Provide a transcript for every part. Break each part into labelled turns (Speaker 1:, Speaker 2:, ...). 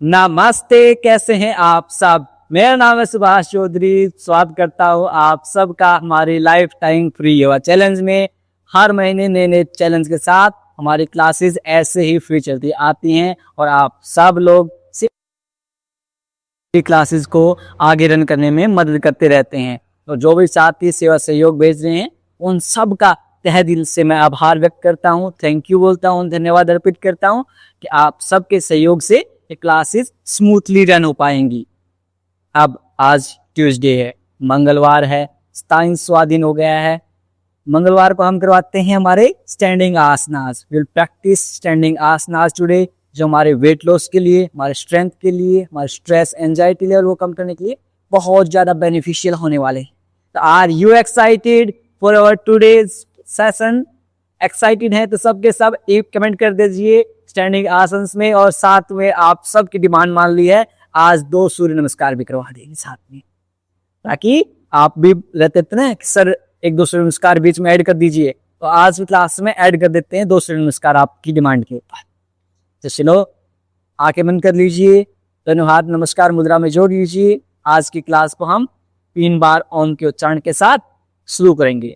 Speaker 1: नमस्ते, कैसे हैं आप सब। मेरा नाम है सुभाष चौधरी। स्वागत करता हूँ आप सबका हमारे life time free yoga challenge में। हर महीने नए नए चैलेंज के साथ हमारी क्लासेस ऐसे ही फ्री चलती आती हैं और आप सब लोग क्लासेस को आगे रन करने में मदद करते रहते हैं। तो जो भी साथी सेवा सहयोग भेज रहे हैं उन सब का तहे दिल से मैं आभार व्यक्त करता हूँ, थैंक यू बोलता हूँ, धन्यवाद अर्पित करता हूँ कि आप सबके सहयोग से ये क्लासेस स्मूथली रन हो पाएंगी। अब आज ट्यूसडे है, मंगलवार है, 27वां दिन हो गया है। मंगलवार को हम करवाते हैं हमारे standing asanas. Will practice standing asanas today, जो हमारे वेट लॉस के लिए, हमारे स्ट्रेंथ के लिए, हमारे स्ट्रेस एंजाइटी लेवल को कम करने के लिए बहुत ज्यादा बेनिफिशियल होने वाले। तो are you excited for our today's session? Excited है तो सबके सब एक कमेंट कर दीजिए स्टैंडिंग आसन में। और साथ में आप सबकी डिमांड मान ली है, आज 2 सूर्य नमस्कार भी करवा देंगे साथ में, ताकि आप भी रहते थे ना कि सर 1-2 सूर्य नमस्कार बीच में ऐड कर दीजिए। तो आज क्लास में ऐड कर देते हैं 2 सूर्य नमस्कार आपकी डिमांड के ऊपर। तो चलो आंखें बंद कर लीजिए, दोनों हाथ नमस्कार मुद्रा में जोड़ लीजिए। आज की क्लास को हम 3 बार ओम के उच्चारण के साथ शुरू करेंगे।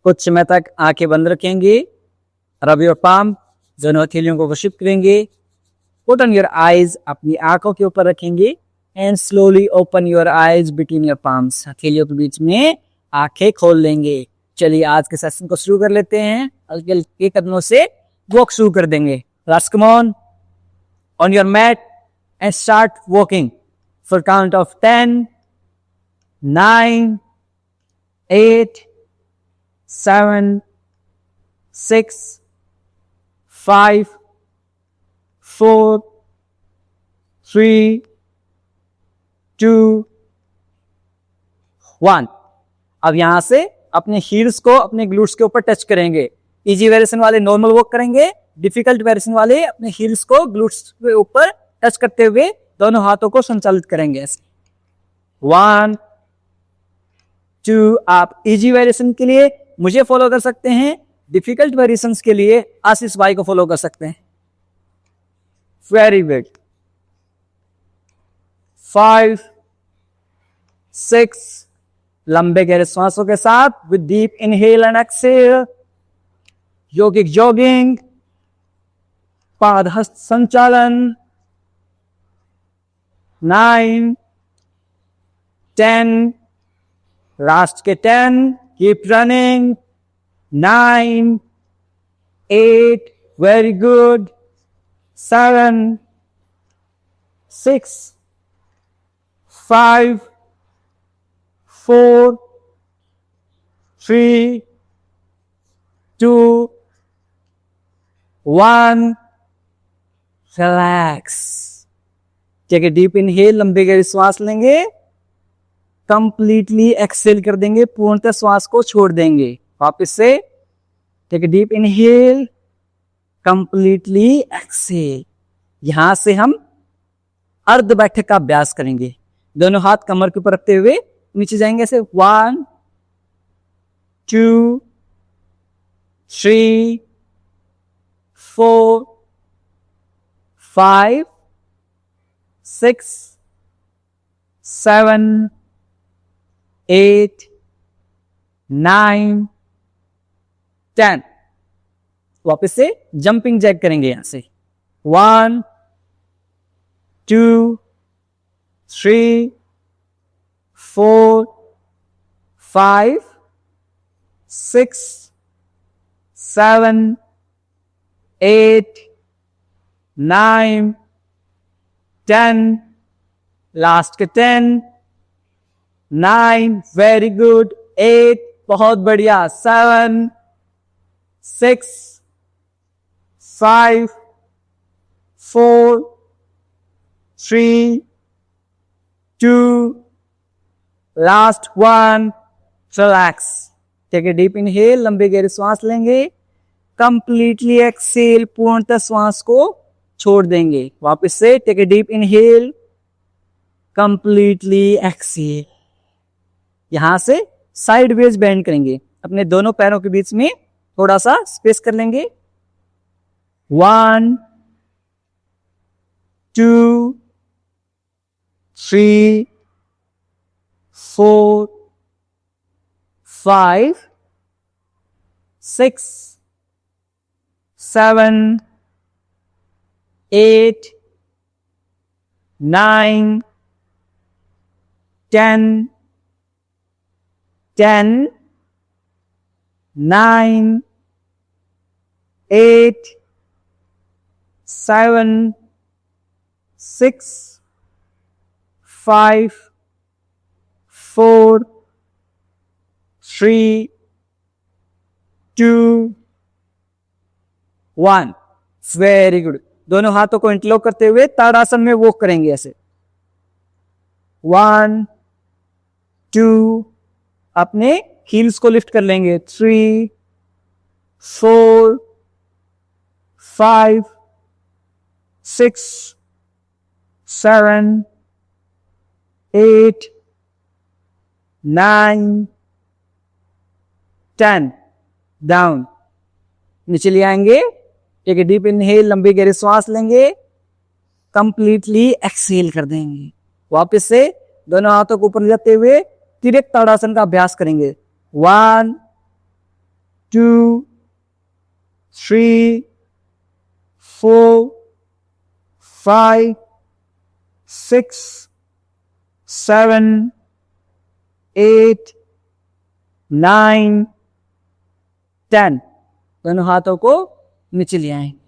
Speaker 1: कुछ समय तक आंखें बंद रखेंगे। रब योर पाम, दोनों हथेलियों को वशिप करेंगे। पुट ऑन योर आईज, अपनी आंखों के ऊपर रखेंगे। And slowly open your eyes between your palms, हथेलियों के बीच में आंखें खोल लेंगे। चलिए आज के सेशन को शुरू कर लेते हैं। हल्के हल्के कदमों से वॉक शुरू कर देंगे। Let's come on your mat and start walking for count of 10, 9, 8, 7, 6, 5, 4, 3, 2, 1। अब यहां से अपने हील्स को अपने ग्लूट्स के ऊपर टच करेंगे। इजी वेरिएशन वाले नॉर्मल वॉक करेंगे, डिफिकल्ट वेरिएशन वाले अपने हील्स को ग्लूट्स के ऊपर टच करते हुए दोनों हाथों को संचालित करेंगे। 1, 2। आप इजी वेरिएशन के लिए मुझे फॉलो कर सकते हैं, डिफिकल्ट वेरिएशंस के लिए आशीष भाई को फॉलो कर सकते हैं। Very good. 5, 6। लंबे गहरे सांसों के साथ with deep inhale and exhale, योगिक जॉगिंग, पादहस्त संचालन। 9, 10। लास्ट के 10। Keep running. 9, 8। Very good. 7, 6, 5, 4, 3, 2, 1। Relax. Take a deep inhale, लंबे गहरी श्वास लेंगे। कंप्लीटली एक्सेल कर देंगे, पूर्णतः श्वास को छोड़ देंगे। वापस से take a deep inhale, completely exhale. यहां से हम अर्ध बैठक का अभ्यास करेंगे। दोनों हाथ कमर के ऊपर रखते हुए नीचे जाएंगे ऐसे। 1, 2, 3, 4, 5, 6, 7, 8, 9, 10। वापस से जंपिंग जैक करेंगे यहां से। 1, 2, 3, 4, 5, 6, 7, 8, 9, 10, लास्ट के 10, 9, वेरी गुड, 8, बहुत बढ़िया, 7, 6, 5, 4, 3, 2, last 1, relax. Take a deep inhale, लंबे गहरे श्वास लेंगे, कंप्लीटली एक्सेल, पूर्णतः श्वास को छोड़ देंगे। वापस से take a deep inhale, completely exhale. यहां से साइडवेज बेंड करेंगे, अपने दोनों पैरों के बीच में थोड़ा सा स्पेस कर लेंगे। 1, 2, 3, 4, 5, 6, 7, 8, 9, 10, 10, 9, 8, 7, 6, 5, 4, 3, 2, 1। Very good. दोनों हाथों को इंटरलॉक करते हुए ताड़ासन में वॉक करेंगे ऐसे। 1, 2, अपने हील्स को लिफ्ट कर लेंगे। 3, 4, 5, 6, 7, 8, 9, 10, डाउन। नीचे ले आएंगे, टेक ए डीप इनहेल, लंबी गहरी श्वास लेंगे, कंप्लीटली एक्सहेल कर देंगे। वापस से दोनों हाथों को ऊपर ले जाते हुए तिरक ताड़ासन का अभ्यास करेंगे। 1, 2, 3, 4, 5, 6, 7, 8, 9, 10। दोनों हाथों को नीचे ले आएंगे,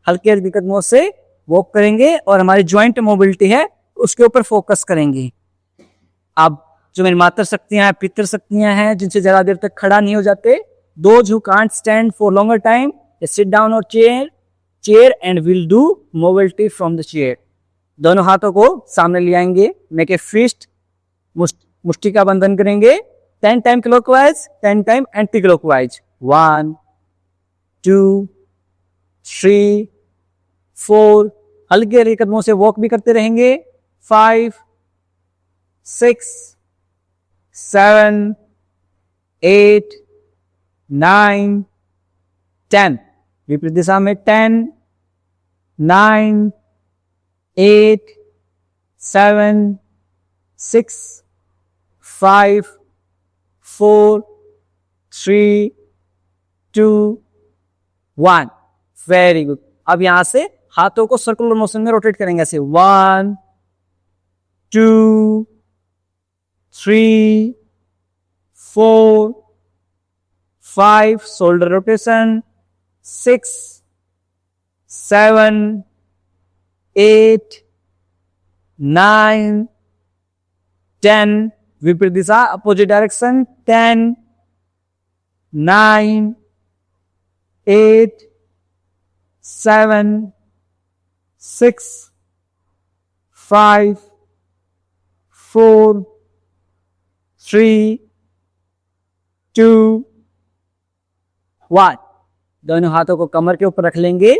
Speaker 1: हल्के हल्के कदमों से वॉक करेंगे और हमारी ज्वाइंट मोबिलिटी है उसके ऊपर फोकस करेंगे। अब जो मेरी मातृ शक्तियां हैं, पितृ शक्तियां हैं, जिनसे ज्यादा देर तक खड़ा नहीं हो जाते, those who can't stand for longer time, sit down और chair and will do mobility from the chair. दोनों हाथों को सामने ले आएंगे, मेक ए फिस्ट, मुष्टि का बंधन करेंगे। 10 time clockwise, 10 time anti clockwise. 1, 2, 3, 4, हल्के हल्के कदमों से वॉक भी करते रहेंगे। 5, 6, 7, 8, 9, 10। विपरीत दिशा में 10, 9, 8, 7, 6, 5, 4, 3, 2, 1। Very good. अब यहां से हाथों को सर्कुलर मोशन में रोटेट करेंगे ऐसे। 1, 2, 3, 4, 5, शोल्डर रोटेशन, 6, 7, 8, 9, 10। विपरीत दिशा, अपोजिट डायरेक्शन। 10, 9, 8, 7, 6, 5, 4, 3, 2, 1। दोनों हाथों को कमर के ऊपर रख लेंगे,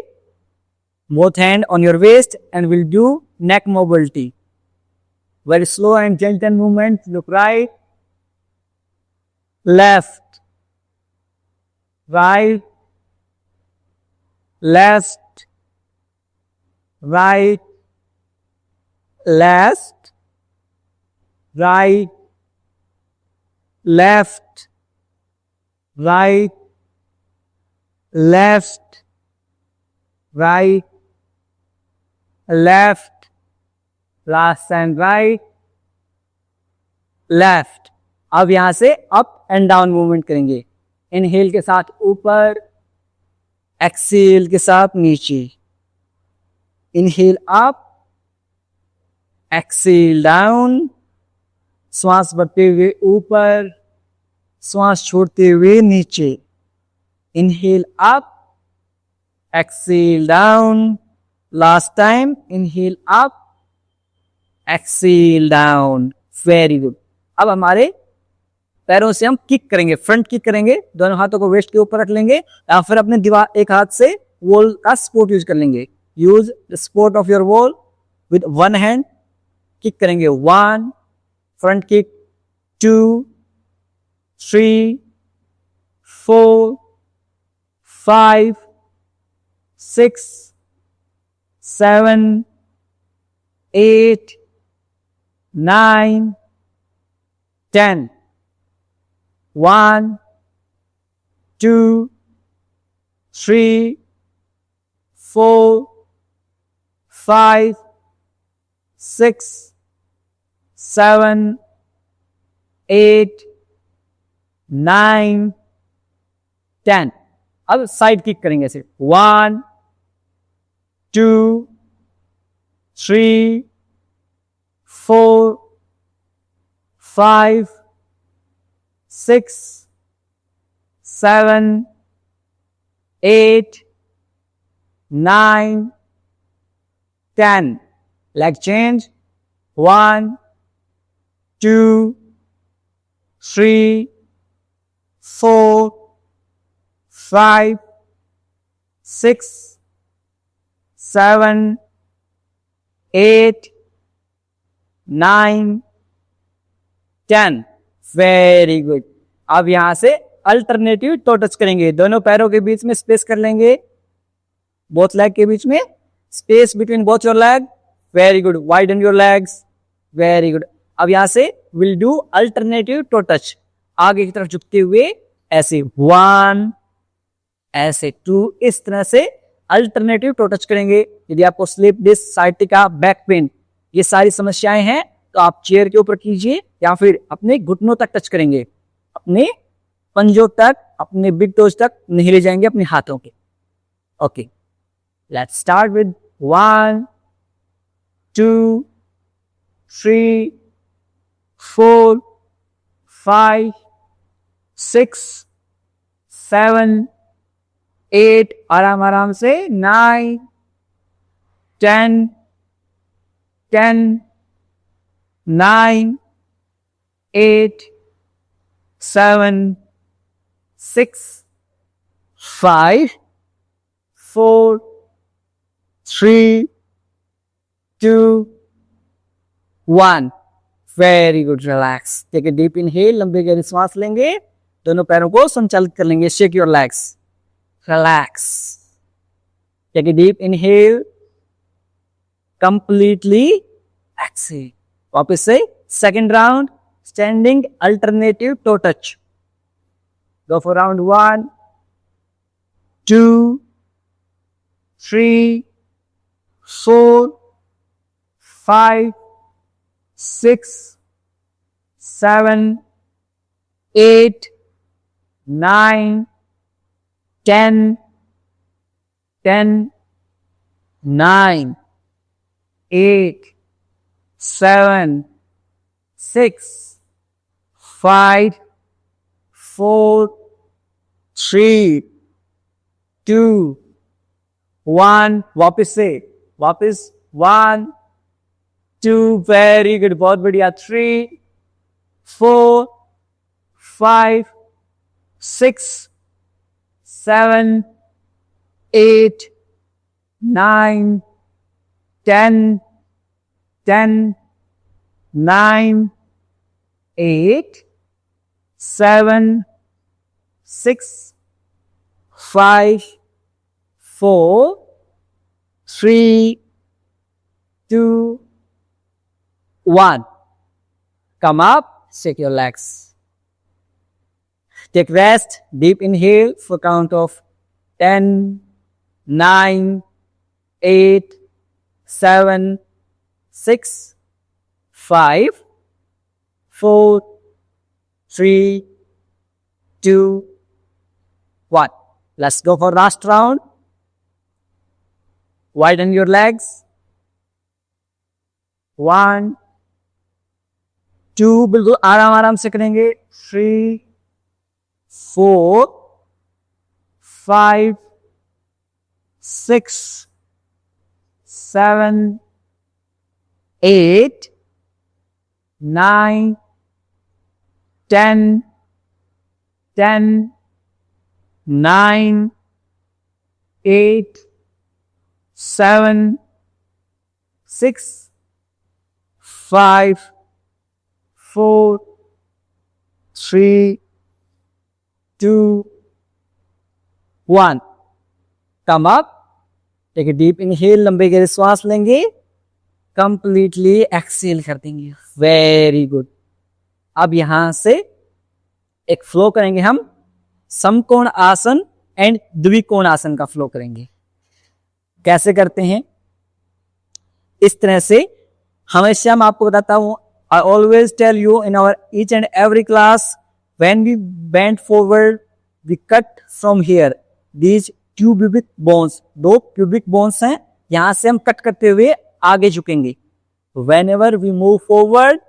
Speaker 1: both hand on your waist, and we'll do neck mobility. Very slow and gentle movement. Look right, left, right, left, right, left, right, left, right, left, right, left, last and right, left। अब यहां से up and down movement करेंगे। Inhale के साथ ऊपर, Excel के साथ नीचे। इनहेल अप, एक्सेल डाउन, श्वास बढ़ते हुए ऊपर, श्वास छोड़ते हुए नीचे। Inhale up, exhale down, last time, inhale up, exhale down. Very good. अब हमारे पैरों से हम किक करेंगे, फ्रंट किक करेंगे, दोनों हाथों को वेस्ट के ऊपर रख लेंगे या फिर अपने दीवार एक हाथ से वॉल का सपोर्ट यूज कर लेंगे। Use the support of your wall with one hand. Kick करेंगे 1, फ्रंट किक 2, 3, 4, 5, 6, 7, 8, 9, 10. 1, 2, 3, 4, 5, 6, 7, 8, 9, 10। अब साइड किक करेंगे ऐसे 1, 2, 3, 4, 5, 6, 7, 8, 9, 10. Leg change 1, 2, 3, 4, 5, 6, 7, 8, 9, 10. Very good. अब यहां से अल्टरनेटिव टो टच करेंगे, दोनों पैरों के बीच में स्पेस कर लेंगे, बोथ लेग के बीच में space between both your leg. Very good. Widen your legs. Very good. अब यहां से will do alternative toe touch, आगे की तरफ झुकते हुए ऐसे 1, ऐसे 2, इस तरह से अल्टरनेटिव टो टच करेंगे। यदि आपको slip disc, sciatica, back pain, ये सारी समस्याएं हैं तो आप चेयर के ऊपर कीजिए या फिर अपने घुटनों तक टच करेंगे, अपने पंजों तक, अपने बिग टोज तक नहीं ले जाएंगे अपने हाथों के। ओके, लेट्स स्टार्ट विद 1, 2, 3, 4, 5, 6, 7, 8, आराम आराम से 9, 10, 9, 8, 7, 6, 5, 4, 3, 2, 1. Very good. Relax. Take a deep inhale, लंबे गहरी सांस लेंगे, दोनों पैरों को संचालित कर लेंगे। Shake your legs. Relax. Take a deep inhale, completely exhale. वापस से second round, standing alternative toe touch. Go for round 1, 2, 3, 4, 5, 6, 7, 8, 9, 10, 9, 8, 7, 6, 5, 4, 3, 2, 1. वापस से, वापस 1, 2, वेरी गुड, बहुत बढ़िया। 3, 4, 5, 6, 7, 8, 9, 10, 9, 8, 7, 6, 5, 4, 3, 2, 1. Come up, shake your legs. Take rest, deep inhale for count of 10, 9, 8, 7, 6, 5, 4, 3, 2, 1. Let's go for last round. Widen your legs, 1 2, बिल्कुल आराम आराम से करेंगे, 3 4 5 6 7 8 9 10 10 9 8 7 6 5 4 3 2 1. Come up. Take a deep inhale, लंबे गहरे श्वास लेंगे, कंप्लीटली एक्सेल कर देंगे। Very good. अब यहां से एक फ्लो करेंगे हम, समकोण आसन एंड द्विकोण आसन का फ्लो करेंगे। कैसे करते हैं? इस तरह से हमेशा मैं आपको बताता हूं, I always tell you in our each and every class, when we bend forward we cut from here these two pubic bones. 2 pubic bones हैं, यहां से हम कट करते हुए आगे झुकेंगे। Whenever we move forward,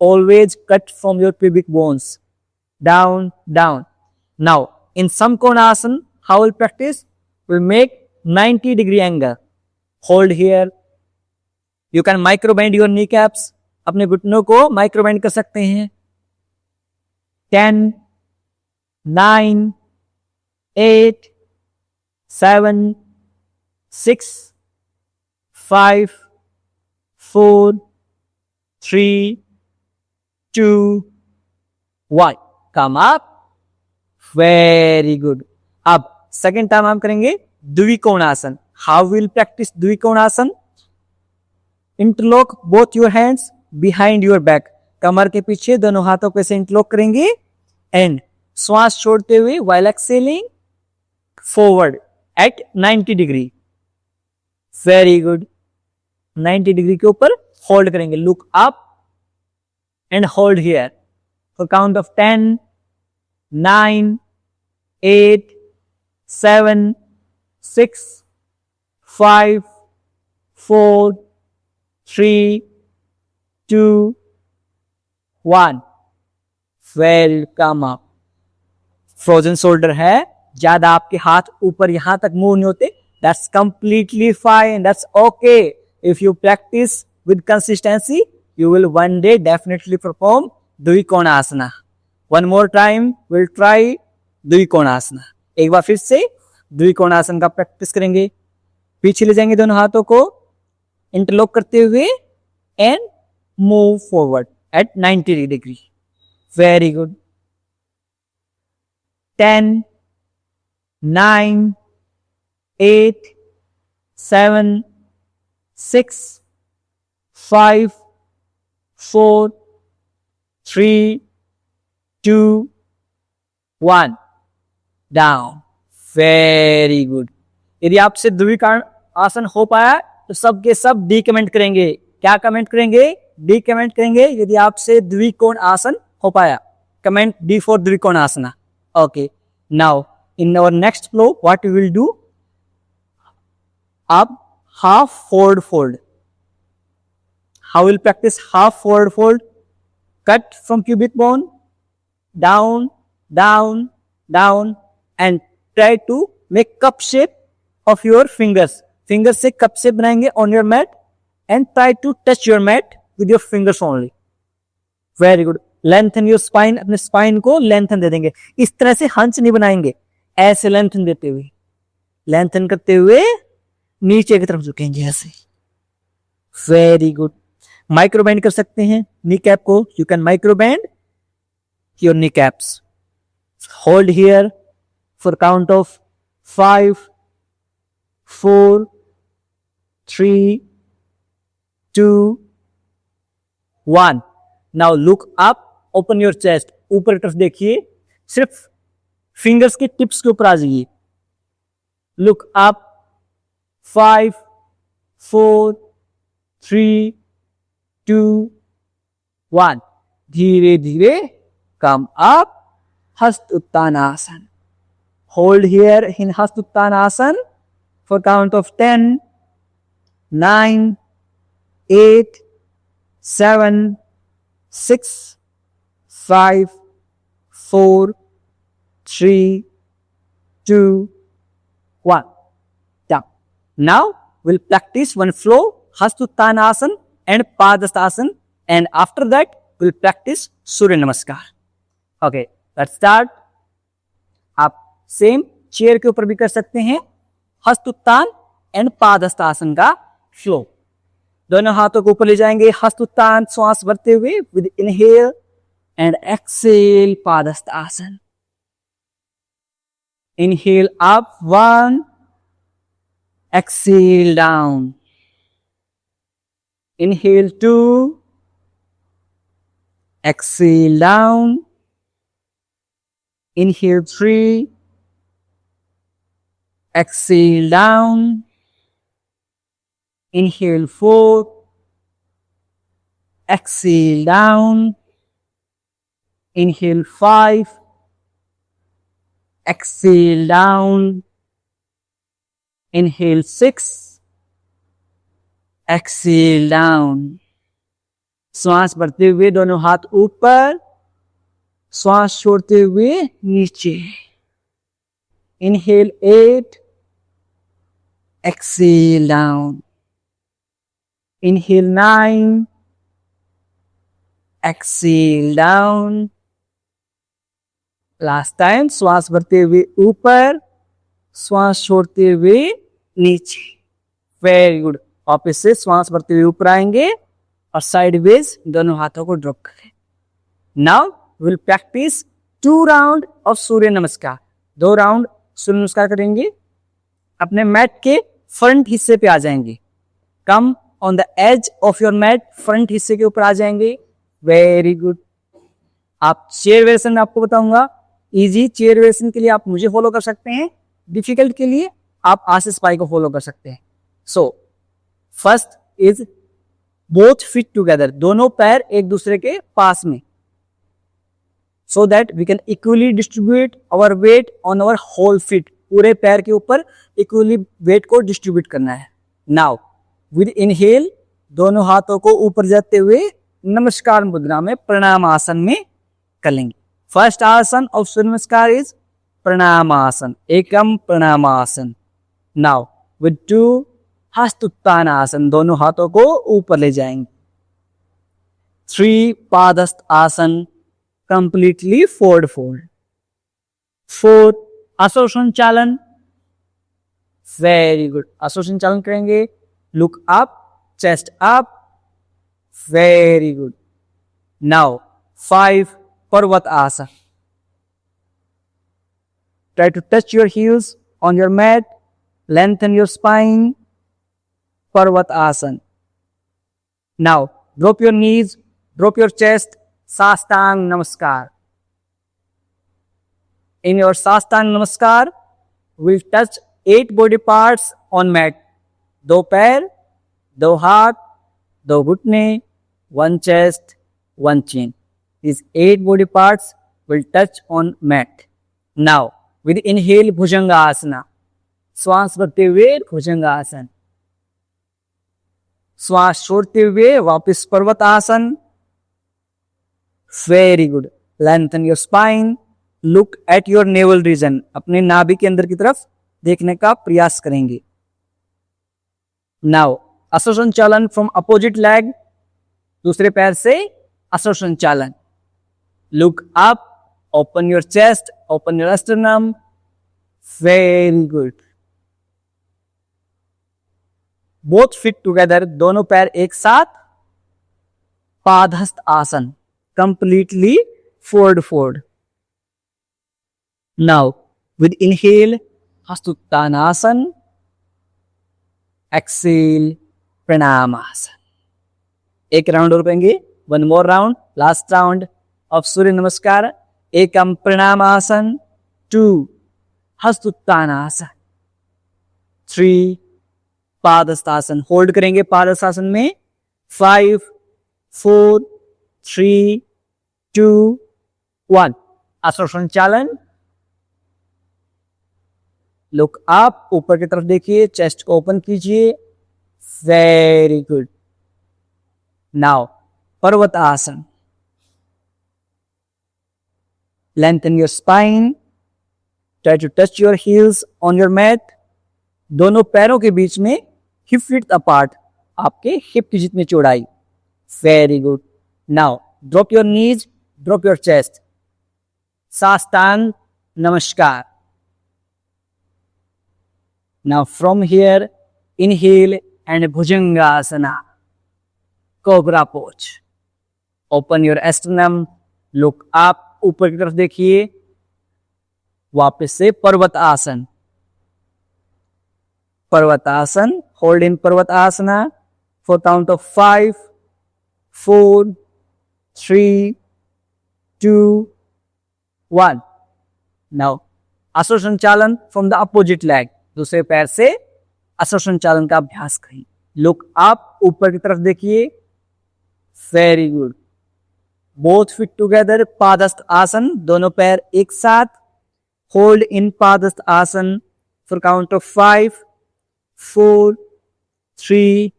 Speaker 1: always cut from your pubic bones. Down, down. Now, in Samkonasana, how we'll practice? We'll make 90-degree angle. Hold here. You can micro bend your kneecaps. अपने घुटनों को micro bend कर सकते हैं। 10, 9, 8, 7, 6, 5, 4, 3, 2, 1. Come up. Very good. अब second time हम करेंगे Dwikonasana. How will practice Dwikonasana? Interlock both your hands behind your back. कमर के पीछे दोनों हाथों को ऐसे इंटरलॉक करेंगे एंड श्वास छोड़ते हुए while exhaling forward at 90 degree. Very good. 90 degree के ऊपर होल्ड करेंगे। Look up and hold here for count of 10, 9, 8, 7, 6, 5, 4, 3, 2, 1. Welcome up. Frozen shoulder है, ज्यादा आपके हाथ ऊपर यहां तक मूव नहीं होते। That's completely fine. That's okay. If you practice with consistency, you will one day definitely perform Dvikonasana. One more time, we'll try Dvikonasana. एक बार फिर से द्विकोणासन का प्रैक्टिस करेंगे। पीछे ले जाएंगे दोनों हाथों को इंटरलॉक करते हुए and move forward at 90 degree. Very good. 10, 9, 8, 7, 6, 5, 4, 3, 2, 1. Down. Very good. यदि आपसे द्विकोण आसन हो पाया तो सब के सब डी कमेंट करेंगे। क्या कमेंट करेंगे? डी कमेंट करेंगे यदि आपसे द्विकोण आसन हो पाया। Comment D for Dwikonasana. Okay, now in our next flow what you will do, आप half forward fold. How will practice half forward fold? Cut from pubic bone, down, down, down, and try to make cup shape of your fingers. Fingers से cup shape बनाएंगे on your mat and try to touch your mat with your fingers only. Very good. Lengthen your spine. अपने spine को lengthen दे देंगे। इस तरह से hunch नहीं बनाएंगे, ऐसे lengthen देते हुए, lengthen करते हुए नीचे की तरफ झुकेंगे ऐसे। Very good. माइक्रो बेंड कर सकते हैं नी कैप को। You can micro bend your knee caps. Hold here for count of 5, 4, 3, 2, 1. Now look up, open your chest. ऊपर तरफ देखिए, सिर्फ फिंगर्स के टिप्स के ऊपर आ जाइए। Look up. 5, 4, 3, 2, 1. धीरे धीरे कम अप। हस्त उत्तानासन। होल्ड हियर इन हस्त Uttanasana for count of 10, 9, 8, 7, 6, 5, 4, 3, 2, 1. Down. Now we'll practice one flow, Hastuttanasana and Padastasana, and after that we'll practice Surya Namaskar. Okay, let's start. आप same chair के ऊपर भी कर सकते हैं हस्तुत्तान एंड पादहस्तासन का फ्लो. दोनों हाथों को ऊपर ले जाएंगे, हस्तुत्तान श्वास भरते हुए with inhale and exhale padahastasana. Inhale up 1, exhale down. Inhale 2, exhale down. Inhale 3, exhale down. Inhale 4, exhale down. Inhale 5, exhale down. Inhale 6, exhale down. श्वास भरते हुए दोनों हाथ ऊपर, श्वास छोड़ते हुए नीचे. Inhale 8, exhale down. Inhale 9, exhale down. Last time श्वास भरते हुए ऊपर, श्वास छोड़ते हुए नीचे. Very good. वापस से श्वास भरते हुए ऊपर आएंगे और साइडवेज दोनों हाथों को ड्रॉप करें. Now will practice 2 round of Surya Namaskar. 2 round सूर्य नमस्कार करेंगे. अपने मैट के फ्रंट हिस्से पे आ जाएंगे. Come on the edge of your mat, front हिस्से के ऊपर आ जाएंगे. Very good. आप चेयर वेरिएशन में आपको बताऊंगा. इजी चेयर वेरिएशन के लिए आप मुझे फॉलो कर सकते हैं, डिफिकल्ट के लिए आप आशीष भाई को फॉलो कर सकते हैं. So first is both feet together. दोनों पैर एक दूसरे के पास में, so that we can equally distribute our weight on our whole feet. पूरे पैर के ऊपर equally weight को distribute करना है. Now with inhale दोनों हाथों को ऊपर जाते हुए नमस्कार मुद्रा में प्रणाम आसन में कर लेंगे. फर्स्ट आसन ऑफ सूर्य नमस्कार इज प्रणाम आसन, एकम प्रणाम आसन. नाउ विद 2 हस्तुत्तान आसन, दोनों हाथों को ऊपर ले जाएंगे. 3 पादस्थ आसन, completely forward fold. 4 असोसंचालन. Very good. असोसंचालन करेंगे. Look up, chest up. Very good. Now 5 पर्वत आसन. Try to touch your heels on your mat. Lengthen your spine. Parvat asan. Now drop your knees, drop your chest. Sastang Namaskar. In your Sastang Namaskar, we'll touch 8 body parts on mat. 2 पैर, 2 हाथ, 2 घुटने, 1 chest, 1 chin. These 8 body parts will touch on mat. Now, with inhale, Bhujangasana. श्वास भरते हुए भुजंगासन. श्वास छोड़ते हुए वापस पर्वत आसन. Very good. Lengthen your spine. Look at your navel region. अपने नाभि के अंदर की तरफ देखने का प्रयास करेंगे. नाउ असोसंचालन फ्रॉम अपोजिट लेग. दूसरे पैर से असोसंचालन. Look up, open your chest, open your sternum. Very good. Both feet together, दोनों पैर एक साथ. पादहस्त आसन, completely forward fold. Now with inhale, Hastuttanasana. Exhale, Pranamasana. एक राउंड और करेंगे. 1 more round, last round of सूर्य नमस्कार. एकम प्रणामासन. 2 हस्तुत्तानासन. 3 पादहस्तासन. होल्ड करेंगे पादहस्तासन में. 5, 4, 3, 2, 1. असोसंचालन. लुक अप, ऊपर की तरफ देखिए, चेस्ट को ओपन कीजिए. Very good. नाउ पर्वत आसन। Lengthen your spine. Try to touch your heels on your mat. दोनों पैरों के बीच में हिप विड्थ अपार्ट, आपके हिप की जितनी चौड़ाई। Very good. Now drop your knees, drop your chest. साष्टांग नमस्कार। Now from here inhale and Bhujangasana, cobra pose. Open your sternum, look up, ऊपर की तरफ देखिए। वापस से पर्वत आसन। पर्वत आसन, होल्ड इन पर्वत आसना फॉर काउंट ऑफ 5, 4, 3, 2, 1। नाउ अश्व संचालन फ्रॉम द अपोजिट लेग, दूसरे पैर से अश्व संचालन का अभ्यास करें। लुक अप, ऊपर की तरफ देखिए। Very good. Both feet together, पादस्थ आसन, दोनों पैर एक साथ। होल्ड इन पादस्थ आसन for count of 5, 4, 3,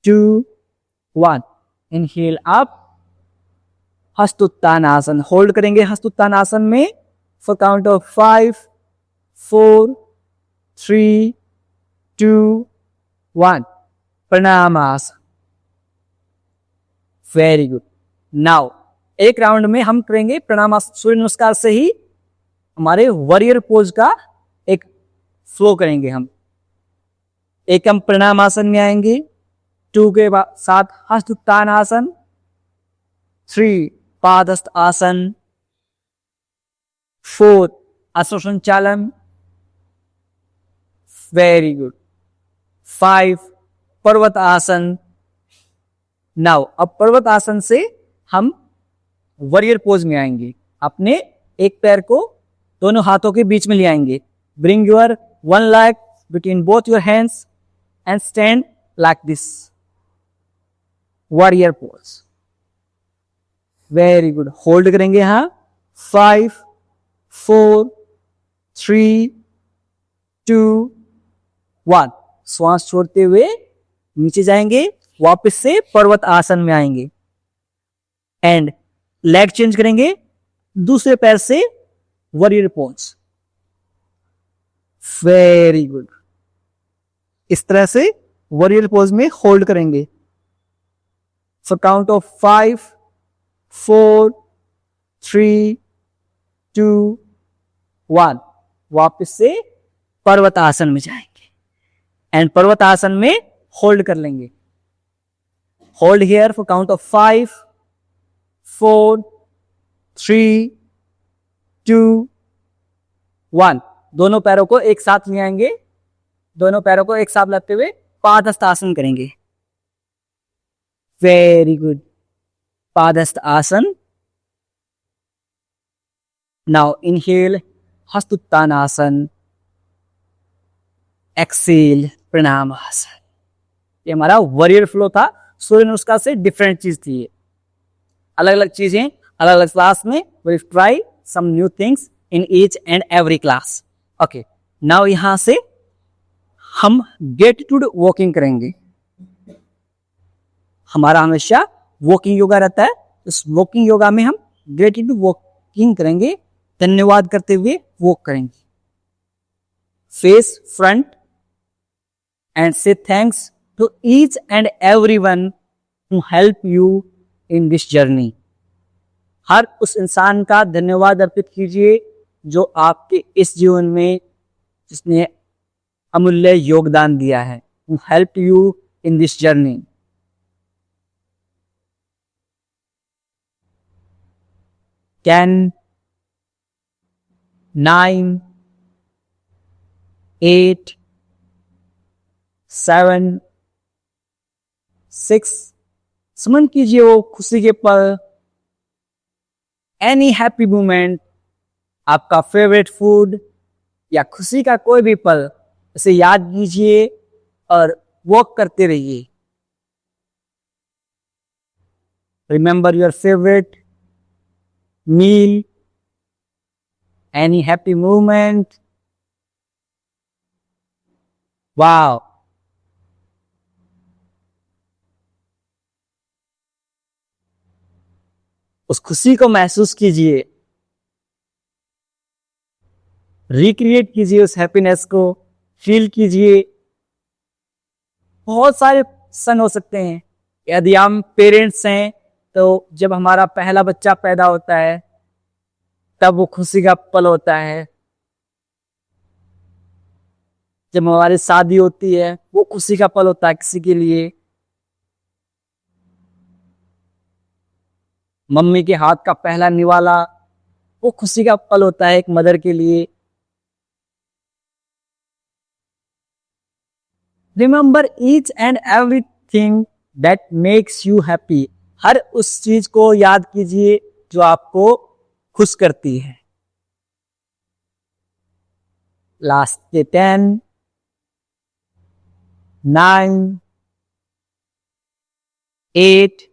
Speaker 1: 2, 1। Inhale up. हस्तोत्थान आसन, होल्ड करेंगे हस्तोत्थान आसन में फॉर काउंट ऑफ 5, 4, 3, 2, 1। प्रणाम आसन। Very good. नाउ एक राउंड में हम करेंगे प्रणाम सूर्य नमस्कार से ही हमारे वॉरियर पोज का एक फ्लो करेंगे हम। एक हम प्रणाम आसन में आएंगे, 2 के साथ हस्तोत्थान आसन, 3 पादस्थ आसन, 4 अश्व संचालन, वेरी गुड, 5 पर्वत आसन। नाउ अब पर्वत आसन से हम वॉरियर पोज में आएंगे। अपने एक पैर को दोनों हाथों के बीच में ले आएंगे। Bring your one leg between both your hands and stand like this, warrior pose. Very good. Hold करेंगे यहां 5, 4, 3, 2, 1। श्वास छोड़ते हुए नीचे जाएंगे, वापस से पर्वत आसन में आएंगे एंड लेग चेंज करेंगे, दूसरे पैर से वॉरियर पोज। Very good. इस तरह से वॉरियर पोज में होल्ड करेंगे फॉर काउंट ऑफ 5, 4, 3, 2, 1। वापस से पर्वत आसन में जाएंगे एंड पर्वत आसन में होल्ड कर लेंगे। Hold here for count of 5, 4, 3, 2, 1। दोनों पैरों को एक साथ ले आएंगे, दोनों पैरों को एक साथ लाते हुए पादस्थ आसन करेंगे। Very good. पादस्थ आसन। नाउ इनहेल हस्तोत्थान आसन, एक्सेल प्रणाम आसन। ये हमारा वॉरियर फ्लो था। सूर्य नमस्कार से डिफरेंट चीज थी ये, अलग अलग चीजें अलग अलग क्लास में। Will try some new things in each and every class. Okay, now यहां से हम ग्रेटिट्यूड वॉकिंग करेंगे। हमारा हमेशा वॉकिंग योगा रहता है, इस वॉकिंग योगा में हम ग्रेटिट्यूड वॉकिंग करेंगे, धन्यवाद करते हुए वॉक करेंगे। फेस फ्रंट एंड से thanks to each and everyone who help you in this journey. हर उस इंसान का धन्यवाद अर्पित कीजिए जो आपके इस जीवन में जिसने अमूल्य योगदान दिया है, who help you in this journey. 10, 9, 8, 7, 6। स्मरण कीजिए वो खुशी के पल, एनी हैप्पी मोमेंट, आपका फेवरेट फूड या खुशी का कोई भी पल, इसे याद कीजिए और वॉक करते रहिए। Remember your favourite meal, any happy moment. Wow. उस खुशी को महसूस कीजिए, रिक्रिएट कीजिए, उस हैप्पीनेस को फील कीजिए। बहुत सारे सन हो सकते हैं। यदि हम पेरेंट्स हैं तो जब हमारा पहला बच्चा पैदा होता है तब वो खुशी का पल होता है। जब हमारी शादी होती है वो खुशी का पल होता है किसी के लिए। मम्मी के हाथ का पहला निवाला वो खुशी का पल होता है एक मदर के लिए। Remember each and everything that makes you happy. हर उस चीज को याद कीजिए जो आपको खुश करती है। लास्ट के 10, 9, 8,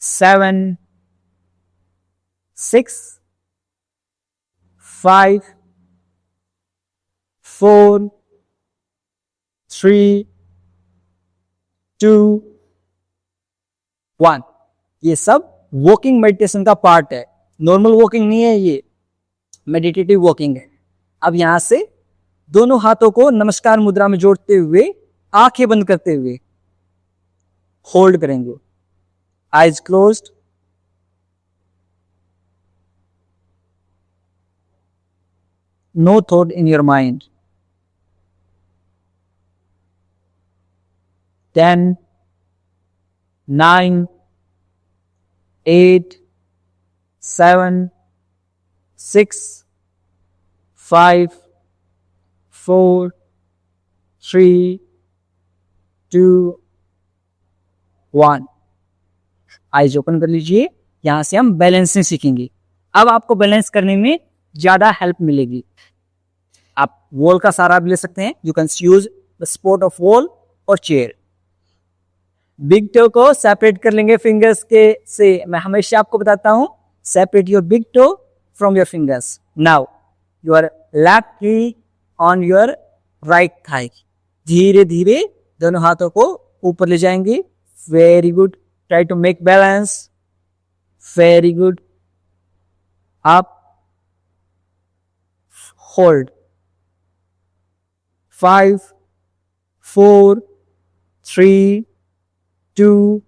Speaker 1: 7, 6, 5, 4, 3, 2, 1। ये सब वॉकिंग मेडिटेशन का पार्ट है। नॉर्मल वॉकिंग नहीं है, ये मेडिटेटिव वॉकिंग है। अब यहां से दोनों हाथों को नमस्कार मुद्रा में जोड़ते हुए आंखें बंद करते हुए होल्ड करेंगे, eyes closed. No thought in your mind. 10, 9, 8, 7, 6, 5, 4, 3, 2, 1। Eyes open कर लीजिए। यहां से हम बैलेंसिंग सीखेंगे। अब आपको बैलेंस करने में ज्यादा हेल्प मिलेगी। आप वॉल का सहारा भी ले सकते हैं। You can use the support of wall और चेयर। बिग टो को सेपरेट कर लेंगे फिंगर्स के से। मैं हमेशा आपको बताता हूं, separate your big toe from your fingers. Now your left key on your right thigh. धीरे धीरे दोनों हाथों को ऊपर ले जाएंगे। Very good. Try to make balance. Very good. Up, hold. 5, 4, 3, 2,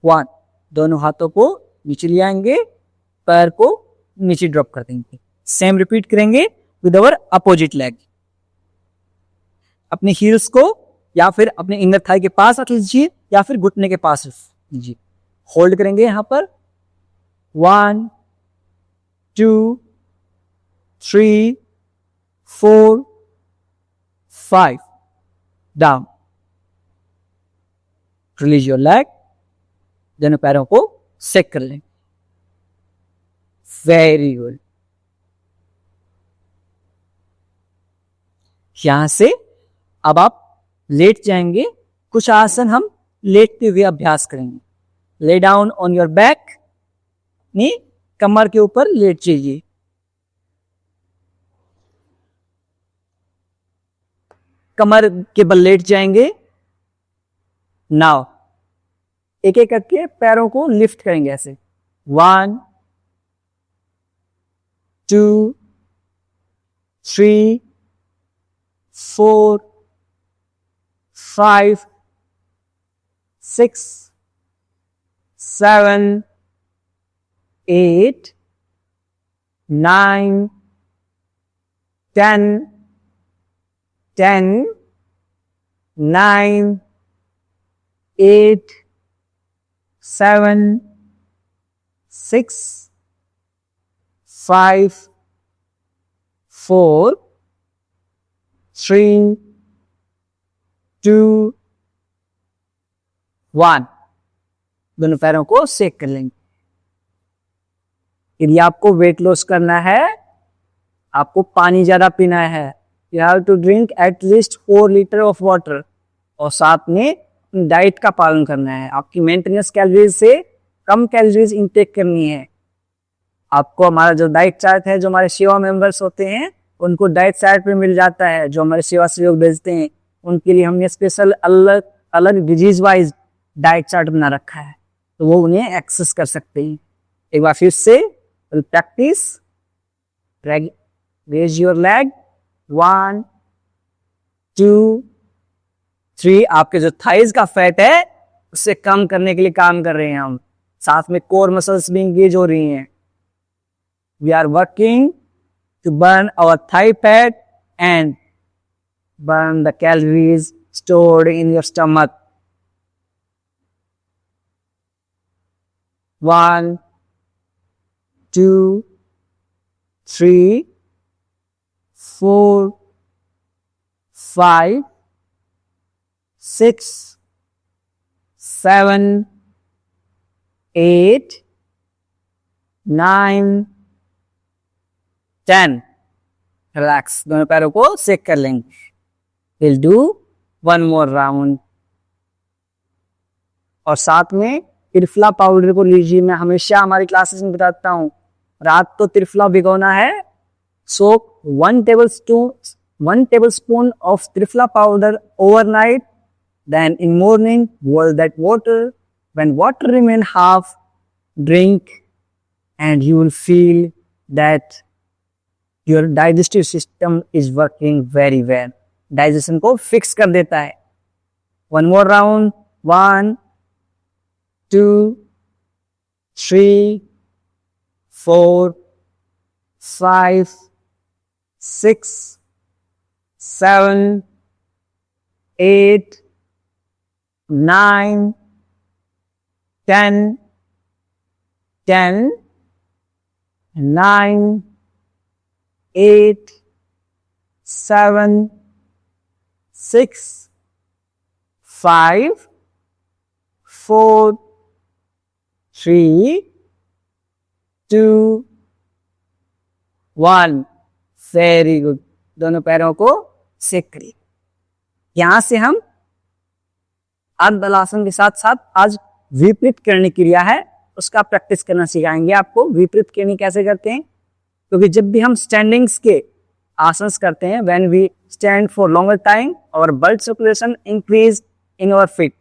Speaker 1: 1। दोनों हाथों को नीचे ले आएंगे, पैर को नीचे ड्रॉप कर देंगे। सेम रिपीट करेंगे विद अवर अपोजिट लेग। अपने हील्स को या फिर अपने इनर थाई के पास रख लीजिए या फिर घुटने के पास लीजिए। होल्ड करेंगे यहां पर। 1, 2, 3, 4, 5। डाउन। Release your leg. दोनों पैरों को सेक कर लें। Very good. यहां से अब आप लेट जाएंगे। कुछ आसन हम लेटते हुए अभ्यास करेंगे। Lay down on your back. Knee कमर के ऊपर लेट जाइए। कमर के बल लेट जाएंगे। नाउ एक एक करके पैरों को लिफ्ट करेंगे ऐसे। 1, 2, 3, 4, 5, 6, 7, 8, 9, 10, 10, 9, 8, 7, 6, 5, 4, 3, 2, 1। दोनों पैरों को सेक कर लेंगे। यदि आपको वेट लॉस करना है, आपको पानी ज्यादा पीना है। You have to drink at least 4 litre of water. और साथ में डाइट का पालन करना है। आपकी मेंटेनेंस कैलोरीज से कम कैलोरीज इंटेक करनी है। आपको हमारा जो डाइट चार्ट है, जो हमारे सेवा मेंबर्स होते हैं उनको डाइट चार्ट पे मिल जाता है। जो हमारे सेवा सहयोग भेजते हैं उनके लिए हमने स्पेशल अलग अलग डिजीज वाइज डाइट चार्ट बना रखा है। तो वो उन्हें एक्सेस कर सकते हैं। एक बार फिर से प्रैक्टिस, रेज योर लेग, 1 2 3। आपके जो थाइज का फैट है उससे कम करने के लिए काम कर रहे हैं हम, साथ में कोर मसल्स भी इंगेज हो रही हैं। We are working to burn our thigh fat and burn the calories stored in your stomach. 1 2 3 4 5 6 7 8 9 10। Relax, दोनों पैरों को सेक कर लेंगे। We'll do one more round। और साथ में त्रिफला पाउडर को लीजिए। मैं हमेशा हमारी क्लासेस में बताता हूँ, रात को त्रिफला भिगोना है। सोक 1 tablespoon of trifla powder overnight, then in morning boil that water. When water remain half, drink, and you will feel that your digestive system is working very well. Digestion को फिक्स कर देता है। 1 more round, 1 2 3 4 5 6 7 8 9 10 10 9 8 7 6 5 4 3 2 1। Very good. दोनों पैरों को सेक करिए। यहां से हम अर्धबलासन के साथ साथ आज विपरीत करनी क्रिया है, उसका प्रैक्टिस करना सिखाएंगे आपको। विपरीत करनी कैसे करते हैं, क्योंकि जब भी हम स्टैंडिंग्स के आसन्स करते हैं, when we stand for longer time और blood circulation increase in our feet.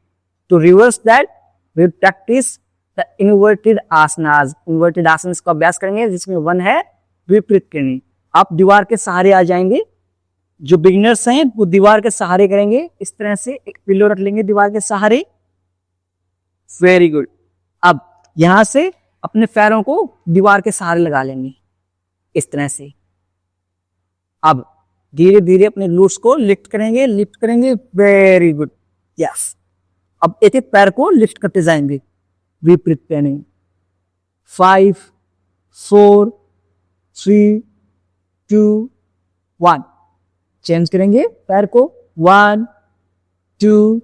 Speaker 1: To reverse that we practice the inverted asanas. Inverted asanas का अभ्यास करेंगे, जिसमें 1 है विपरीत करनी। आप दीवार के सहारे आ जाएंगे। जो बिगिनर्स हैं वो दीवार के सहारे करेंगे। इस तरह से एक पिलो रख लेंगे दीवार के सहारे। Very good. अब यहां से अपने पैरों को दीवार के सहारे लगा लेंगे इस तरह से। अब धीरे धीरे अपने ग्लूट्स को लिफ्ट करेंगे। Very good, yes. अब एक एक पैर को लिफ्ट करते जाएंगे विपरीत करनी। 5 4 3 2 1। चेंज करेंगे पैर को। 1 2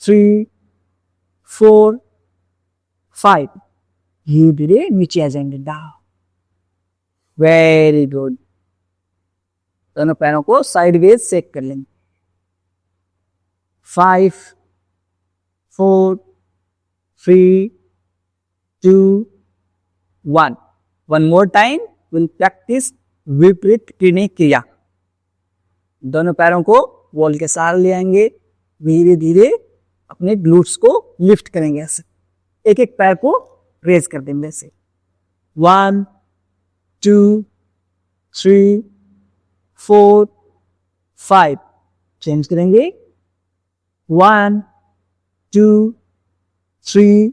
Speaker 1: 3 4 5। धीरे धीरे नीचे आ जाएंगे डाउन। Very good. दोनों पैरों को साइडवेज सेक कर लेंगे। 5 4 3 2 1। One more time will practice विपरीत करनी क्रिया। दोनों पैरों को वॉल के सहारे ले आएंगे। धीरे धीरे अपने ग्लूट्स को लिफ्ट करेंगे ऐसे। एक एक पैर को रेज कर देंगे ऐसे। 1 2 3 4 5। चेंज करेंगे। 1 2 3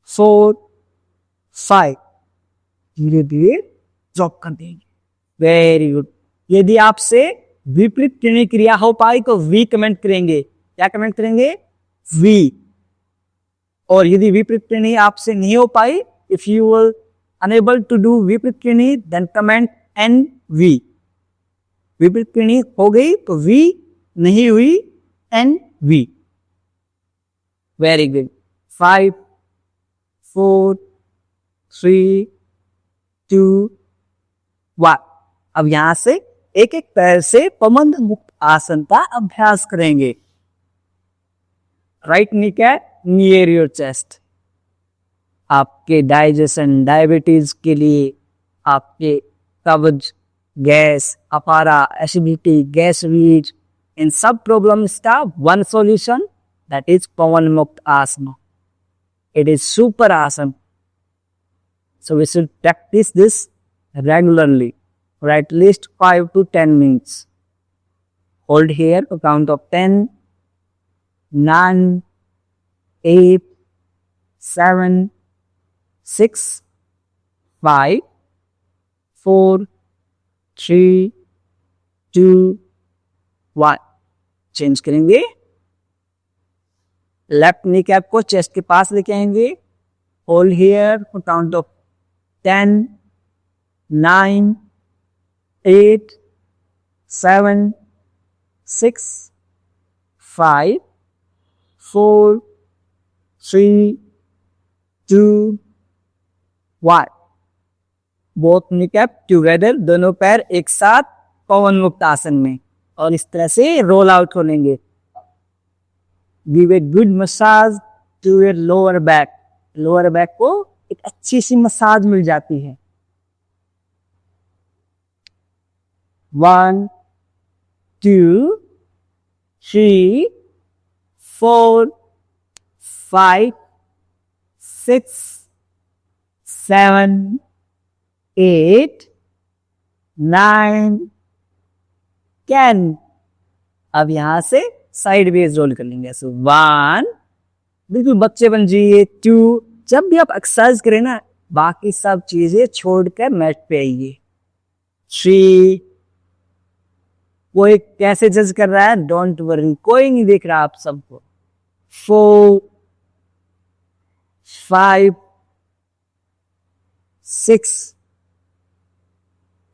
Speaker 1: 4 5। धीरे धीरे ड्रॉप कर देंगे। Very good. यदि आपसे विपरीत करनी क्रिया हो पाई तो वी कमेंट करेंगे। क्या कमेंट करेंगे? वी। और यदि विपरीत करनी आपसे नहीं हो पाई, if you will unable to do Viparita Karani, then comment N V. विपरीत करनी हो गई तो वी, नहीं हुई एन वी। Very good. 5 4 3 2 1। अब यहां से एक एक पैर से पमंद मुक्त आसन का अभ्यास करेंगे। Right knee cat near your chest. आपके डाइजेशन, डायबिटीज के लिए, आपके कब्ज, गैस, अपारा, एसिडिटी, गैस रीच, इन सब प्रॉब्लम्स का वन सॉल्यूशन, दैट इज पवन मुक्त आसन। It is super awesome. So we should practice this regularly for at least 5 to 10 minutes. Hold here for count of 10, 9, 8, 7, 6, 5, 4, 3, 2, 1. Change करेंगे. लेफ्ट नी कैप को chest के पास लेके आएंगे. Hold here for count of 10, 9, 8, 7, 6, 5, 4, 3, 2, 1. Both knee cap together, दोनों पैर एक साथ पवन मुक्त आसन में, और इस तरह से रोल आउट हो लेंगे. Give a good massage to your lower back. Lower back को एक अच्छी सी मसाज मिल जाती है. 1, 2, 3, 4, 5, 6, 7, 8, 9, 10. अब यहां से साइड वेज रोल कर लेंगे. सो 1, बिल्कुल बच्चे बन जाइए. 2, जब भी आप एक्सरसाइज करें ना, बाकी सब चीजें छोड़कर मैट पे आइए. 3, कोई कैसे जज कर रहा है, डोंट वरी, कोई नहीं देख रहा आप सबको. 4, 5, 6,